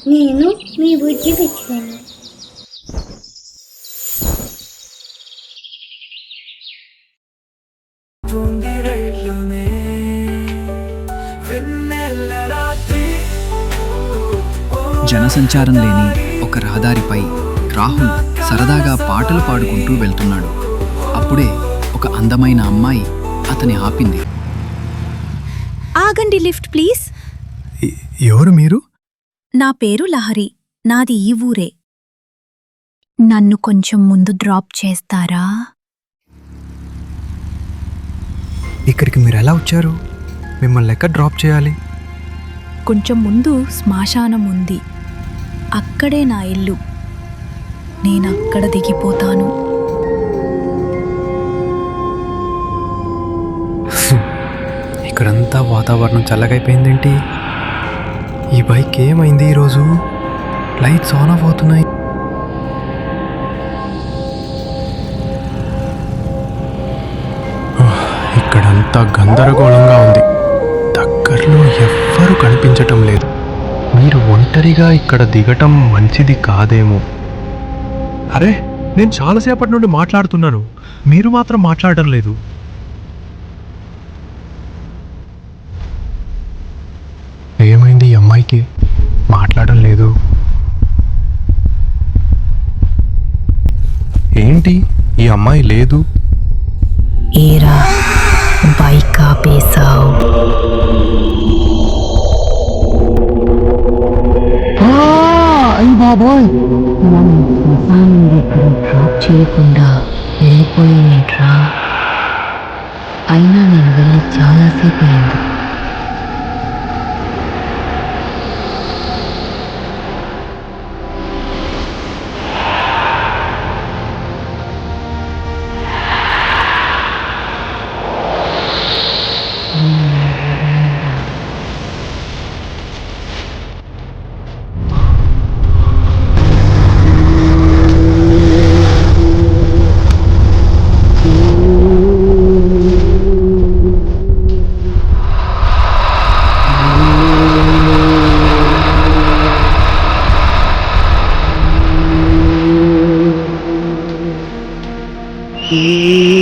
నేను మీ బుజ్జి పెట్టాను. జనసంచారం లేని ఒక రహదారిపై రాహుల్ సరదాగా పాటలు పాడుకుంటూ వెళ్తున్నాడు. అప్పుడే ఒక అందమైన అమ్మాయి అతని ఆపింది. ఆగండి, లిఫ్ట్ ప్లీజ్. ఎవరు మీరు? నా పేరు లహరి, నాది ఈ ఊరే. నన్ను కొంచెం ముందు డ్రాప్ చేస్తారా? ఇక్కడికి మీరు ఎలా వచ్చారు? మిమ్మల్ని ఎక్కడ డ్రాప్ చేయాలి? కొంచెం ముందు శ్మశానం ఉంది, అక్కడే నా ఇల్లు. నేనక్కడ దిగిపోతాను. ఇక్కడంతా వాతావరణం చల్లగైపోయిందేంటి? ఈ బైక్ ఏమైంది ఈరోజు? లైట్స్ ఆన్ ఆఫ్ అవుతున్నాయి. ఇక్కడంతా గందరగోళంగా ఉంది. దగ్గరలో ఎవ్వరూ కనిపించటం లేదు. మీరు ఒంటరిగా ఇక్కడ దిగటం మంచిది కాదేమో. అరే, నేను చాలాసేపటి నుండి మాట్లాడుతున్నాను, మీరు మాత్రం మాట్లాడడం లేదు. ఏమైంది ఈ అమ్మాయికి? మాట్లాడడం లేదు. ఏంటి ఈ అమ్మాయి లేదు? ఏరా, బైక్ ఆపేశావు. నన్ను శ్మశానం దగ్గర డ్రాప్ చేయకుండా వెళ్ళిపోయేట్రా. అయినా నేను వెళ్ళి చాలాసేపు అయింది. ఈ